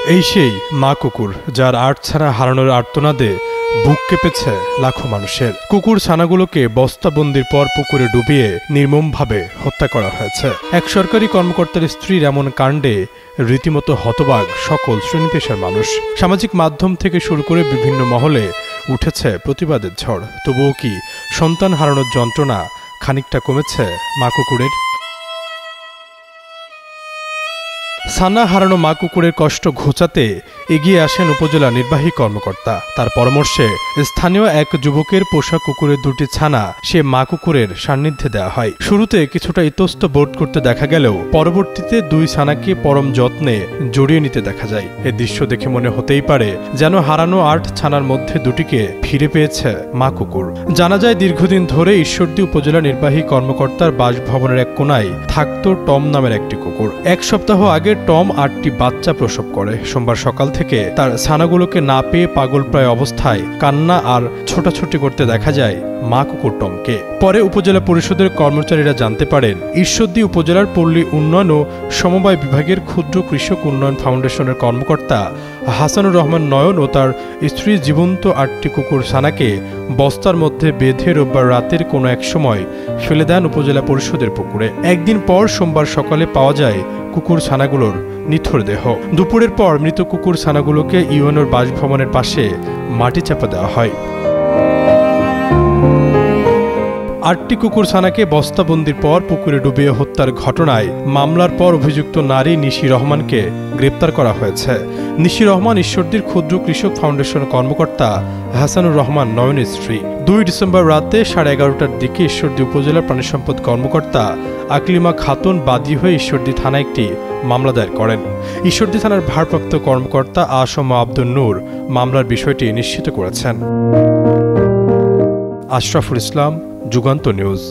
এই সেই মা কুকুর, যার আটছাড়া হারানোর আর্তনাদে বুক কেঁপেছে লাখো মানুষের। কুকুর ছানাগুলোকে বস্তাবন্দির পর পুকুরে ডুবিয়ে নির্মমভাবে হত্যা করা হয়েছে। এক সরকারি কর্মকর্তার স্ত্রীর এমন কাণ্ডে রীতিমতো হতবাক সকল শ্রেণী পেশার মানুষ। সামাজিক মাধ্যম থেকে শুরু করে বিভিন্ন মহলে উঠেছে প্রতিবাদের ঝড়। তবুও কি সন্তান হারানোর যন্ত্রণা খানিকটা কমেছে মা কুকুরের? ছানা হারানো মা কুকুরের কষ্ট ঘোচাতে এগিয়ে আসেন উপজেলা নির্বাহী কর্মকর্তা। তার পরামর্শে স্থানীয় এক যুবকের পোষা কুকুরের দুটি ছানা সে মা কুকুরের সান্নিধ্যে দেওয়া হয়। শুরুতে কিছুটা ইতস্ত বোধ করতে দেখা গেলেও পরবর্তীতে দুই ছানাকে পরম যত্নে জড়িয়ে নিতে দেখা যায়। এ দৃশ্য দেখে মনে হতেই পারে যেন হারানো ৮ ছানার মধ্যে দুটিকে ফিরে পেয়েছে মা কুকুর। জানা যায়, দীর্ঘদিন ধরে ঈশ্বরদী উপজেলা নির্বাহী কর্মকর্তার বাসভবনের এক কোনায় থাকত টম নামের একটি কুকুর। এক সপ্তাহ আগে টম ৮টি বাচ্চা প্রসব করে। সোমবার সকাল থেকে তার ছানাগুলোকে না পেয়ে পাগলপ্রায় অবস্থায় কান্না আর ছোটাছুটি করতে দেখা যায় মা কুকুর টমকে। পরে উপজেলা পরিষদের কর্মচারীরা জানতে পারেন, ঈশ্বরদী উপজেলার পল্লী উন্নয়ন ও সমবায় বিভাগের ক্ষুদ্র কৃষক উন্নয়ন ফাউন্ডেশনের কর্মকর্তা হাসানুর রহমান নয়ন ও তার স্ত্রী জীবন্ত ৮টি কুকুর ছানাকে বস্তার মধ্যে বেঁধে রোববার রাতের কোনো এক সময় ফেলে দেন উপজেলা পরিষদের পুকুরে। একদিন পর সোমবার সকালে পাওয়া যায় কুকুর ছানাগুলোর নিথর দেহ। দুপুরের পর মৃত কুকুর ছানাগুলোকে ইউএনওর বাসভবনের পাশে মাটি চাপা দেওয়া হয়। ৮টি কুকুর ছানাকে বস্তাবন্দির পর পুকুরে ডুবিয়ে হত্যার ঘটনায় মামলার পর অভিযুক্ত নারী নিশি রহমানকে গ্রেপ্তার করা হয়েছে। নিশি রহমান ঈশ্বরদীর ক্ষুদ্র কৃষক ফাউন্ডেশন কর্মকর্তা হাসানুর রহমান নয়নের স্ত্রী। ২ ডিসেম্বর রাতে 11:30টার দিকে ঈশ্বরদী উপজেলার প্রাণী সম্পদ কর্মকর্তা আকলিমা খাতুন বাদী হয়ে ঈশ্বরদী থানায় একটি মামলা দায়ের করেন। ঈশ্বরদী থানার ভারপ্রাপ্ত কর্মকর্তা আসম আব্দুল নূর মামলার বিষয়টি নিশ্চিত করেছেন। আশরাফুল ইসলাম, যুগান্ত নিউজ।